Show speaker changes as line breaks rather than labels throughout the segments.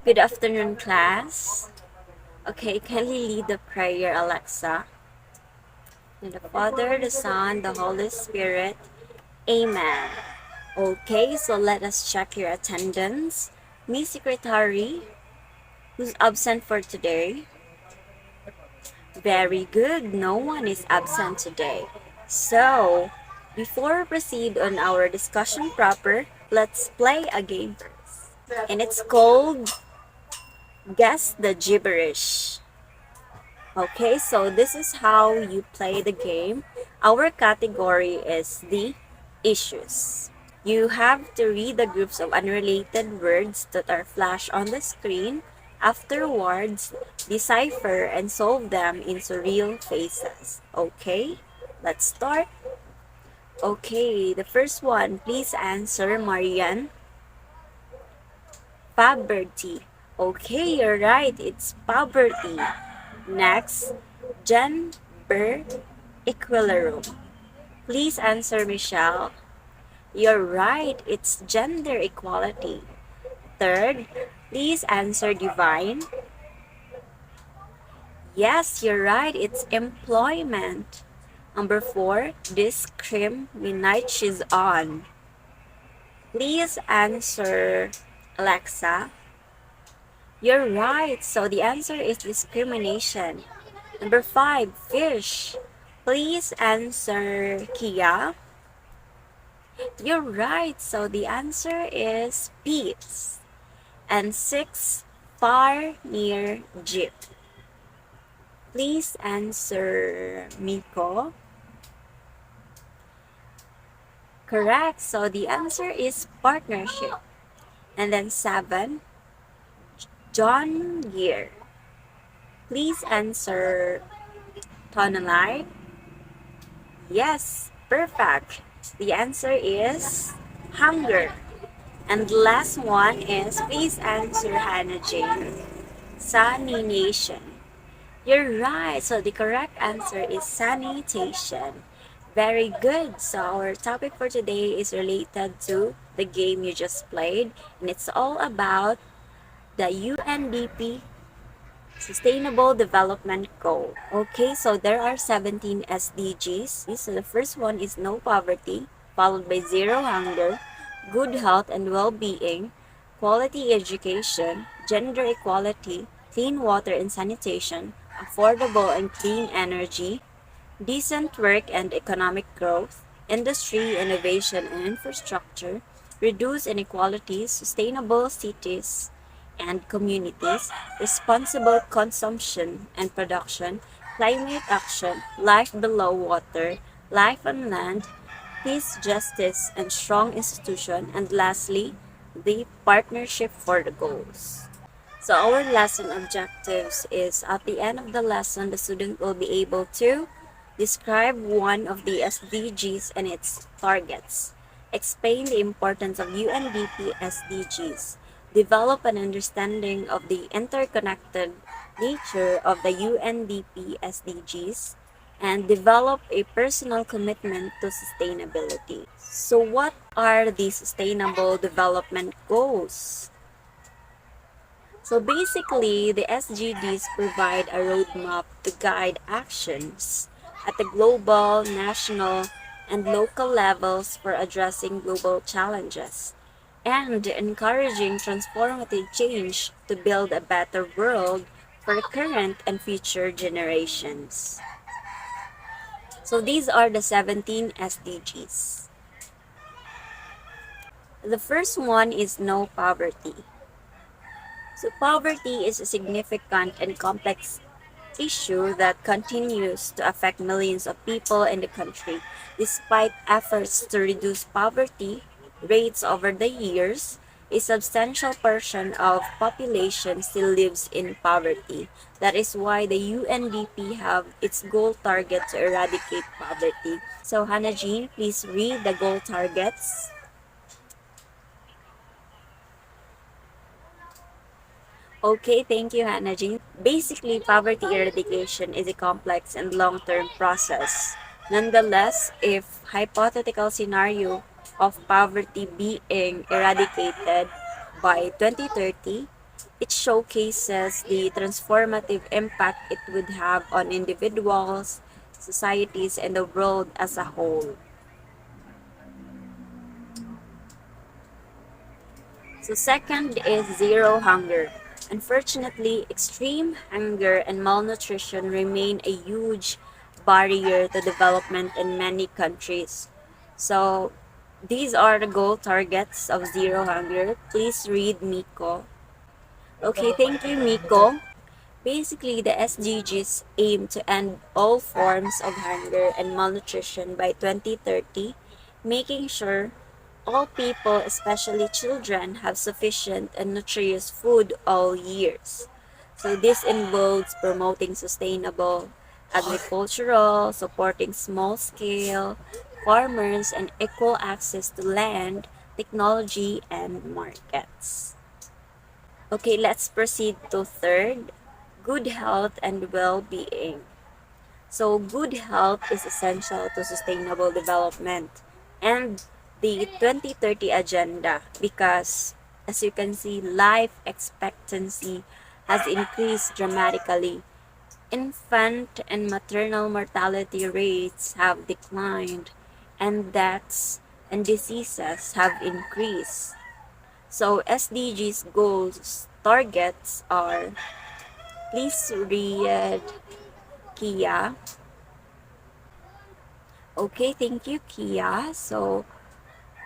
Good afternoon, class. Okay, kindly lead the prayer, Alexa. In the Father, the Son, the Holy Spirit. Amen. Okay, so let us check your attendance. Miss Secretary, who's absent for today? Very good. No one is absent today. So, before we proceed on our discussion proper, let's play a game first. And it's called Guess the Gibberish. Okay, so this is how you play the game. Our category is the issues. You have to read the groups of unrelated words that are flashed on the screen. Afterwards, decipher and solve them into real faces. Okay, let's start. Okay, the first one, please answer, Marian. Poverty. Okay, you're right, it's poverty. Next, gender equilibrium. Please answer, Michelle. You're right, it's gender equality. Third, please answer, Divine. Yes, you're right, it's employment. Number 4, discrimination. Please answer, Alexa. You're right, so the answer is discrimination. Number 5, fish. Please answer, Kia. You're right, so the answer is peas. And 6, far near jeep. Please answer, Miko. Correct, so the answer is partnership. And then 7, John Gear. Please answer, Tonalite. Yes, perfect. The answer is hunger. And the last one is, please answer, Hannah Jane. Sanitation. You're right. So the correct answer is sanitation. Very good. So our topic for today is related to the game you just played. And it's all about the UNDP Sustainable Development Goal. Okay, so there are 17 SDGs. So the first one is no poverty, followed by zero hunger, good health and well-being, quality education, gender equality, clean water and sanitation, affordable and clean energy, decent work and economic growth, industry, innovation and infrastructure, reduce inequalities, sustainable cities and communities, responsible consumption and production, climate action, life below water, life on land, peace, justice, and strong institution, and lastly, the partnership for the goals. So our lesson objectives is at the end of the lesson, the student will be able to describe one of the SDGs and its targets, explain the importance of UNDP SDGs, develop an understanding of the interconnected nature of the UNDP SDGs, and develop a personal commitment to sustainability. So what are the Sustainable Development Goals? So basically, the SDGs provide a roadmap to guide actions at the global, national, and local levels for addressing global challenges and encouraging transformative change to build a better world for current and future generations. So these are the 17 SDGs. The first one is no poverty. So poverty is a significant and complex issue that continues to affect millions of people in the country. Despite efforts to reduce poverty rates over the years, a substantial portion of population still lives in poverty. That is why the UNDP have its goal target to eradicate poverty. So Hannah Jean, please read the goal targets. Okay, thank you, Hannah Jean. Basically, poverty eradication is a complex and long-term process. Nonetheless, if hypothetical scenario of poverty being eradicated by 2030, It showcases the transformative impact it would have on individuals, societies, and the world as a whole. So second is zero hunger. Unfortunately, extreme hunger and malnutrition remain a huge barrier to development in many countries. So these are the goal targets of zero hunger. Please read Miko. Okay, thank you, Miko. Basically, the SDGs aim to end all forms of hunger and malnutrition by 2030, making sure all people, especially children, have sufficient and nutritious food all years. So this involves promoting sustainable agricultural, supporting small-scale farmers, and equal access to land, technology, and markets. Okay, let's proceed to third, good health and well-being. So good health is essential to sustainable development and the 2030 agenda because as you can see, life expectancy has increased dramatically. Infant and maternal mortality rates have declined and deaths and diseases have increased. So SDGs goals targets are, please read Kia. Okay, thank you, Kia. So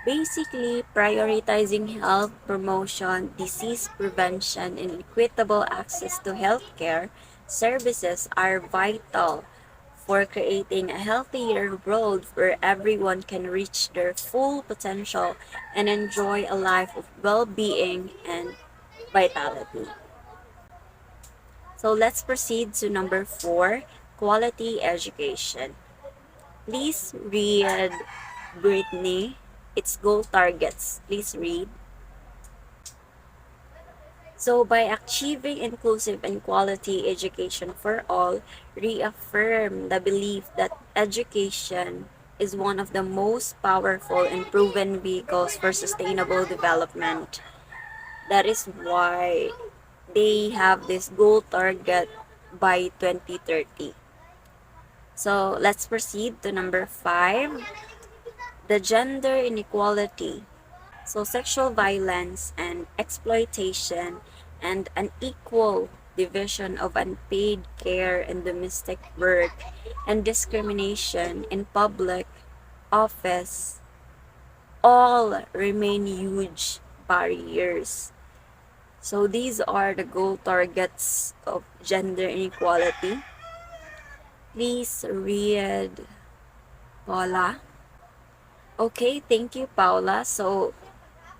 basically, prioritizing health promotion, disease prevention, and equitable access to healthcare services are vital for creating a healthier world where everyone can reach their full potential and enjoy a life of well-being and vitality. So let's proceed to number 4, quality education. Please read Brittany. Its goal targets. Please read. So by achieving inclusive and quality education for all, reaffirm the belief that education is one of the most powerful and proven vehicles for sustainable development. That is why they have this goal target by 2030. So let's proceed to number 5, the gender inequality. So sexual violence and exploitation and unequal division of unpaid care and domestic work and discrimination in public office all remain huge barriers. So these are the goal targets of gender inequality. Please read Paula. Okay, thank you, Paula. So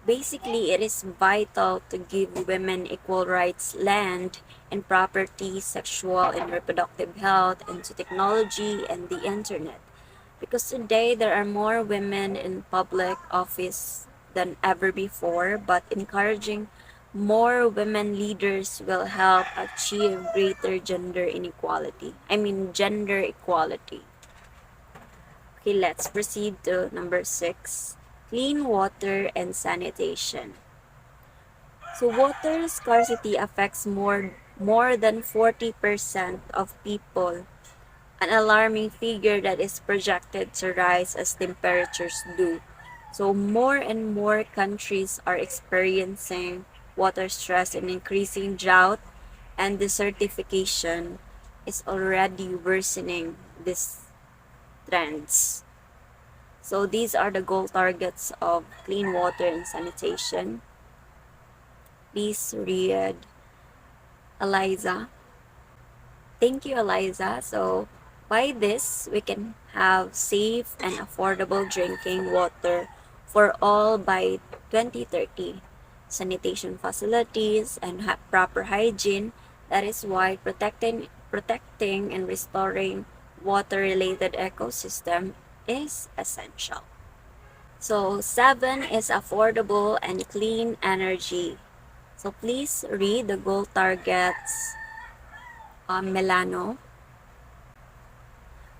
basically, it is vital to give women equal rights, land and property, sexual and reproductive health, and to technology and the internet. Because today there are more women in public office than ever before, but encouraging more women leaders will help achieve greater gender inequality. Gender equality. Okay, let's proceed to number 6, clean water and sanitation. So water scarcity affects more than 40% of people, an alarming figure that is projected to rise as temperatures do. So more and more countries are experiencing water stress and increasing drought, and desertification is already worsening these trends. So these are the goal targets of clean water and sanitation. Please read Eliza. Thank you, Eliza. So by this, we can have safe and affordable drinking water for all by 2030. Sanitation facilities and proper hygiene. That is why protecting and restoring water-related ecosystem is essential. So 7 is affordable and clean energy. So please read the goal targets, Melano.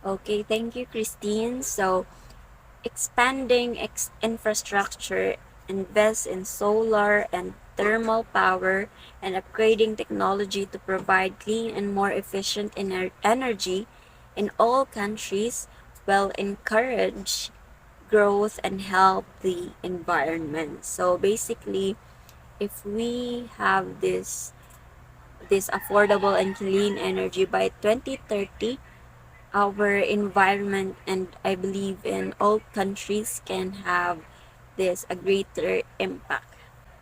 Okay, thank you, Christine. So expanding infrastructure, invest in solar and thermal power and upgrading technology to provide clean and more efficient energy in all countries will encourage growth and help the environment. So basically, if we have this affordable and clean energy by 2030, our environment and I believe in all countries can have this a greater impact.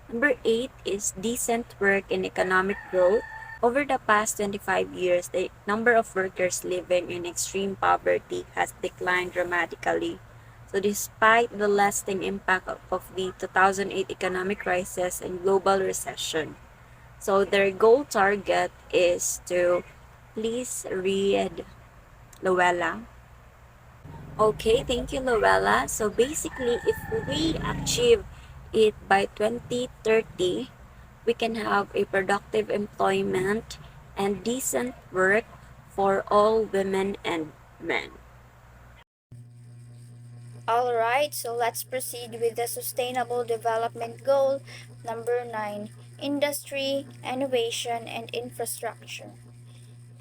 Number 8 is decent work and economic growth. Over the past 25 years, the number of workers living in extreme poverty has declined dramatically. So despite the lasting impact of the 2008 economic crisis and global recession, so their goal target is to, please read, Luella. Okay, thank you, Luella. So basically, if we achieve it by 2030, we can have a productive employment and decent work for all women and men.
Alright, so let's proceed with the Sustainable Development Goal number 9, Industry, Innovation, and Infrastructure.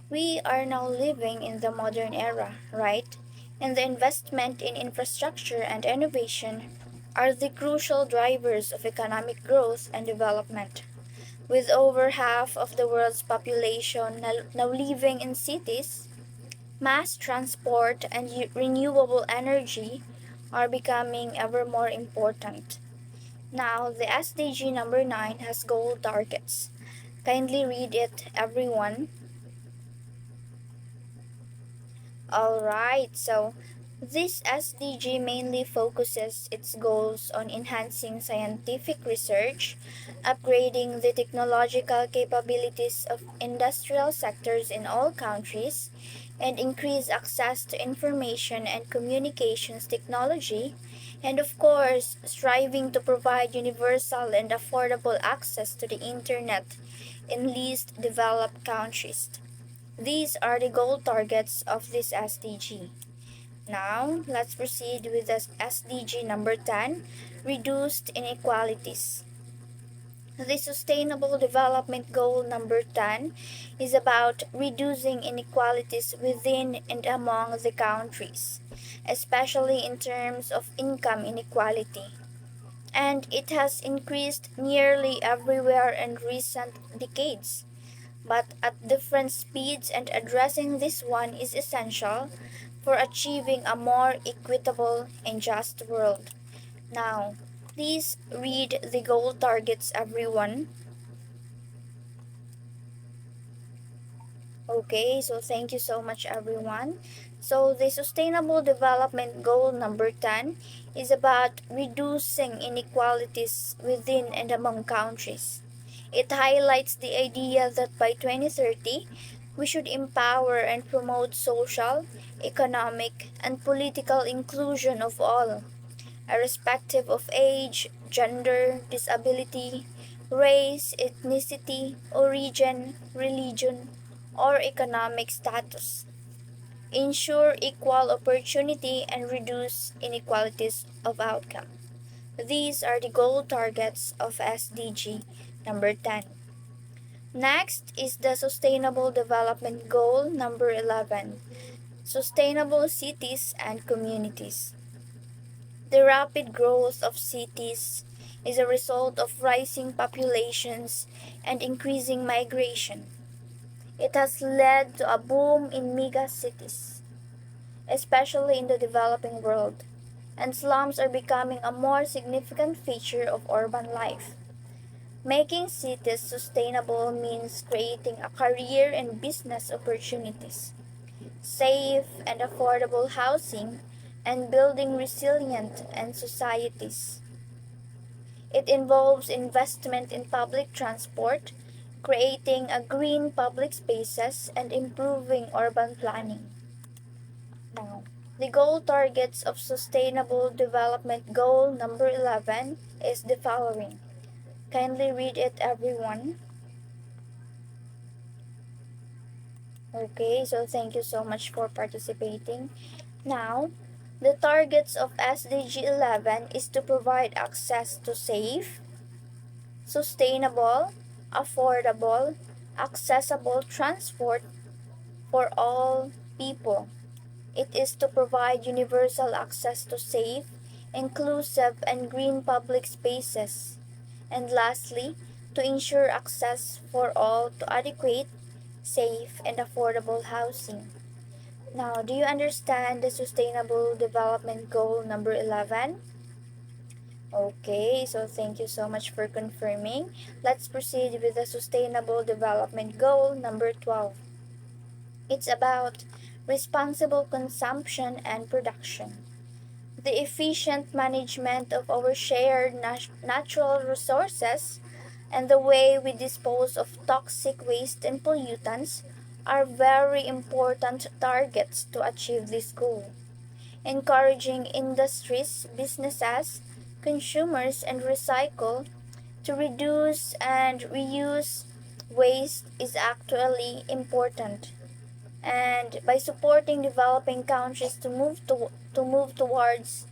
We are now living in the modern era, right? And the investment in infrastructure and innovation are the crucial drivers of economic growth and development. With over half of the world's population now living in cities, mass transport and renewable energy are becoming ever more important. Now, the SDG number 9 has goal targets. Kindly read it, everyone. Alright, so this SDG mainly focuses its goals on enhancing scientific research, upgrading the technological capabilities of industrial sectors in all countries, and increase access to information and communications technology, and of course, striving to provide universal and affordable access to the internet in least developed countries. These are the goal targets of this SDG. Now, let's proceed with the SDG number 10, Reduced Inequalities. The Sustainable Development Goal number 10 is about reducing inequalities within and among the countries, especially in terms of income inequality. And it has increased nearly everywhere in recent decades, but at different speeds, and addressing this one is essential for achieving a more equitable and just world. Now, please read the goal targets, everyone. Okay, so thank you so much, everyone. So, the Sustainable Development Goal number 10 is about reducing inequalities within and among countries. It highlights the idea that by 2030, we should empower and promote social, economic, and political inclusion of all, irrespective of age, gender, disability, race, ethnicity, origin, religion, or economic status. Ensure equal opportunity and reduce inequalities of outcome. These are the goal targets of SDG number 10. Next is the Sustainable Development Goal number 11, Sustainable Cities and Communities. The rapid growth of cities is a result of rising populations and increasing migration. It has led to a boom in mega cities, especially in the developing world, and slums are becoming a more significant feature of urban life. Making cities sustainable means creating a career and business opportunities, safe and affordable housing, and building resilient and societies. It involves investment in public transport, creating a green public spaces, and improving urban planning. Now, the goal targets of Sustainable Development Goal number 11 is the following. Kindly read it, everyone. Okay, so thank you so much for participating. Now, the targets of SDG 11 is to provide access to safe, sustainable, affordable, accessible transport for all people. It is to provide universal access to safe, inclusive, and green public spaces. And lastly, to ensure access for all to adequate, safe, and affordable housing. Now, do you understand the Sustainable Development Goal number 11? Okay, so thank you so much for confirming. Let's proceed with the Sustainable Development Goal number 12. It's about responsible consumption and production. The efficient management of our shared natural resources and the way we dispose of toxic waste and pollutants are very important targets to achieve this goal. Encouraging industries, businesses, consumers, and recycle to reduce and reuse waste is actually important. And by supporting developing countries to move towards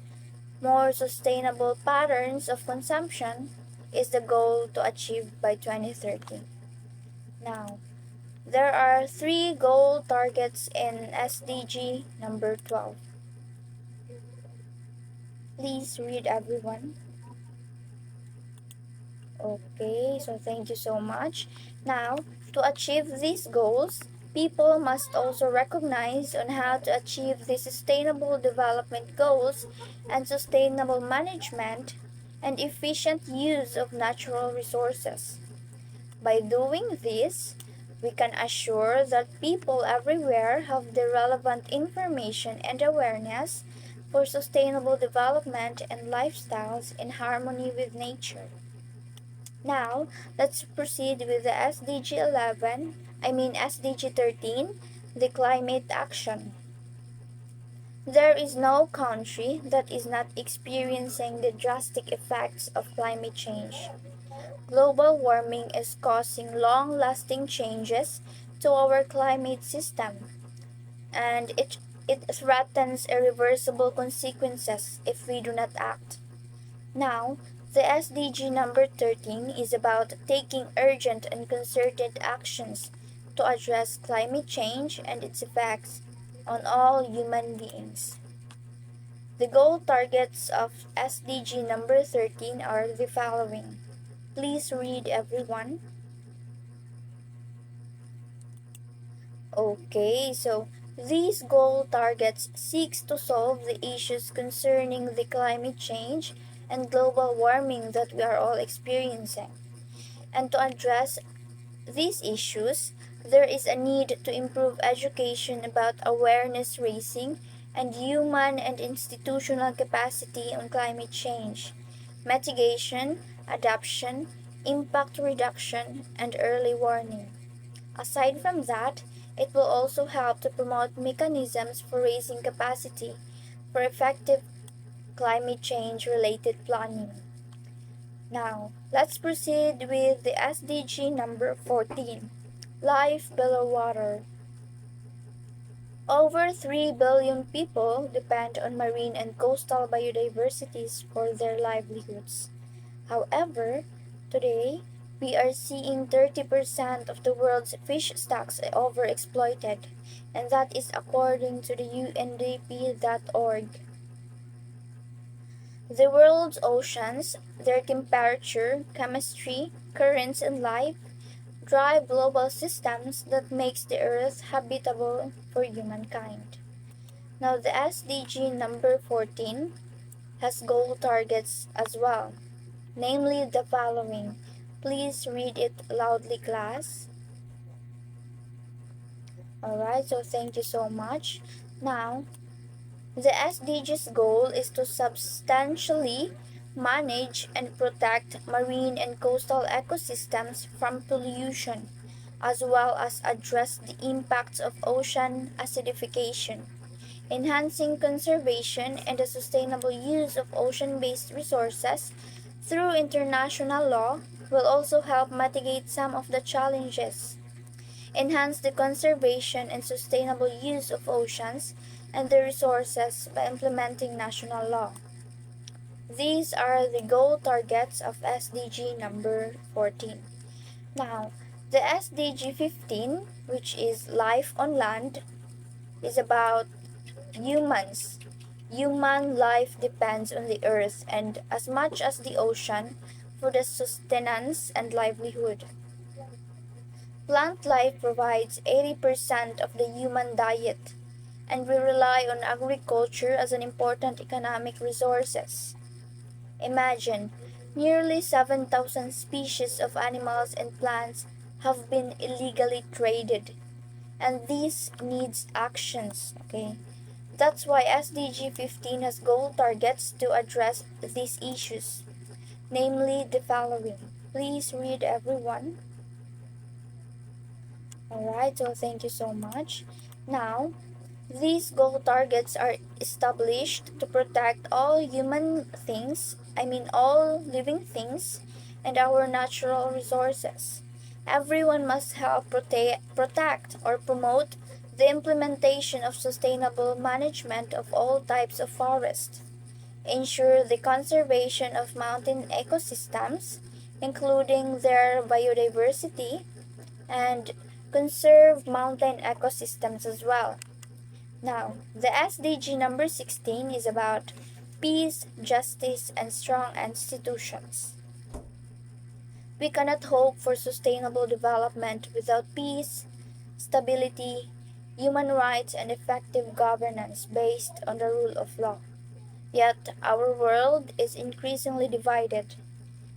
more sustainable patterns of consumption is the goal to achieve by 2030. Now, there are three goal targets in SDG number 12. Please read everyone. Okay, so thank you so much. Now, to achieve these goals, people must also recognize on how to achieve the sustainable development goals and sustainable management and efficient use of natural resources. By doing this, we can assure that people everywhere have the relevant information and awareness for sustainable development and lifestyles in harmony with nature. Now, let's proceed with the SDG 11, SDG 13, the climate action. There is no country that is not experiencing the drastic effects of climate change. Global warming is causing long lasting changes to our climate system, and it threatens irreversible consequences if we do not act. Now, the SDG number 13 is about taking urgent and concerted actions to address climate change and its effects on all human beings. The goal targets of SDG number 13 are the following. Please read everyone. Okay, so these goal targets seeks to solve the issues concerning the climate change and global warming that we are all experiencing. And to address these issues, there is a need to improve education about awareness raising and human and institutional capacity on climate change, mitigation, adaptation, impact reduction, and early warning. Aside from that, it will also help to promote mechanisms for raising capacity for effective climate change related planning. Now, let's proceed with the SDG number 14, Life Below Water. Over 3 billion people depend on marine and coastal biodiversities for their livelihoods. However, today, we are seeing 30% of the world's fish stocks overexploited, and that is according to the UNDP.org. The world's oceans, their temperature, chemistry, currents, and life drive global systems that makes the earth habitable for humankind. Now the SDG number 14 has goal targets as well, namely the following. Please read it loudly, class. Alright, so thank you so much. Now, the SDGs goal is to substantially manage and protect marine and coastal ecosystems from pollution, as well as address the impacts of ocean acidification. Enhancing conservation and the sustainable use of ocean based resources through international law will also help mitigate some of the challenges. Enhance the conservation and sustainable use of oceans and their resources by implementing national law. These are the goal targets of SDG number 14. Now, the SDG 15, which is life on land, is about humans. Human life depends on the earth and as much as the ocean for the sustenance and livelihood. Plant life provides 80% of the human diet, and we rely on agriculture as an important economic resources. Imagine, nearly 7,000 species of animals and plants have been illegally traded, and this needs actions, okay? That's why SDG 15 has goal targets to address these issues, namely the following. Please read everyone. Alright, so thank you so much. Now, these goal targets are established to protect all human things, all living things, and our natural resources. Everyone must help protect or promote the implementation of sustainable management of all types of forest, ensure the conservation of mountain ecosystems, including their biodiversity, and conserve mountain ecosystems as well. Now, the SDG number 16 is about peace, justice, and strong institutions. We cannot hope for sustainable development without peace, stability, human rights, and effective governance based on the rule of law. Yet, our world is increasingly divided.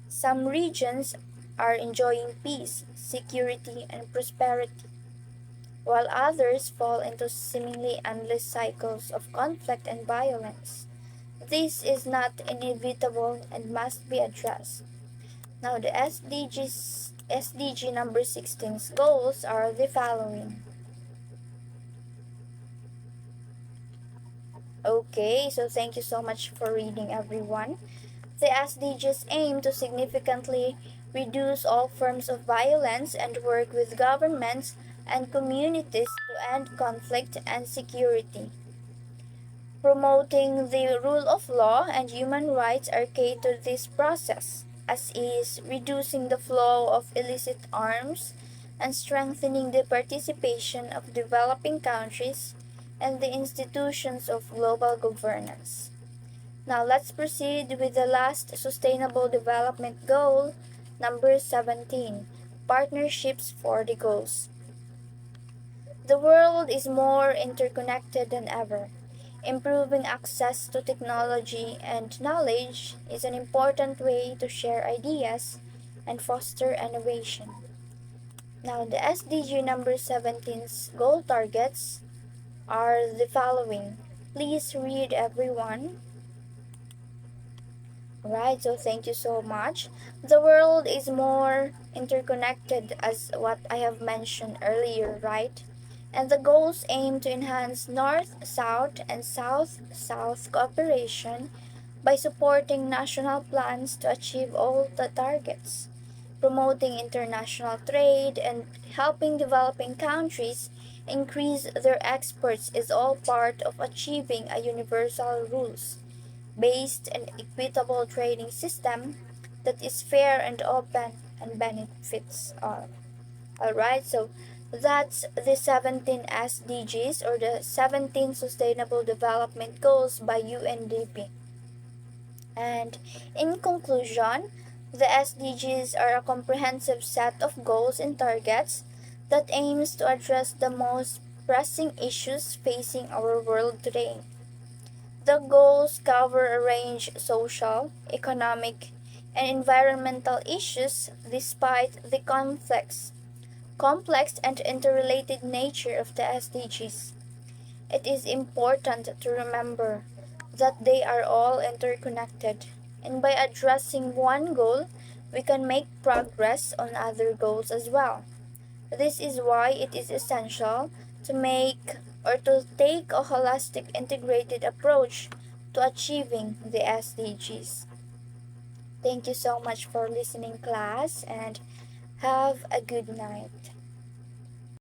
Some regions are enjoying peace, security, and prosperity, while others fall into seemingly endless cycles of conflict and violence. This is not inevitable and must be addressed. Now, the SDG number 16's goals are the following. Okay, so thank you so much for reading, everyone. The SDGs aim to significantly reduce all forms of violence and work with governments and communities to end conflict and security. Promoting the rule of law and human rights are key to this process, as is reducing the flow of illicit arms and strengthening the participation of developing countries and the institutions of global governance. Now let's proceed with the last Sustainable Development Goal, number 17, Partnerships for the Goals. The world is more interconnected than ever. Improving access to technology and knowledge is an important way to share ideas and foster innovation. Now, the SDG number 17's goal targets are the following. Please read, everyone. Right, so thank you so much. The world is more interconnected as what I have mentioned earlier, right? And the goals aim to enhance North South and South South cooperation by supporting national plans to achieve all the targets, promoting international trade, and helping developing countries increase their exports is all part of achieving a universal rules based and equitable trading system that is fair and open and benefits all. Alright, so that's the 17 SDGs or the 17 Sustainable Development Goals by UNDP. And in conclusion, the SDGs are a comprehensive set of goals and targets that aims to address the most pressing issues facing our world today. The goals cover a range of social, economic, and environmental issues despite the complex and interrelated nature of the SDGs. It is important to remember that they are all interconnected, and by addressing one goal, we can make progress on other goals as well. This is why it is essential to make or to take a holistic integrated approach to achieving the SDGs. Thank you so much for listening, class, and have a good night.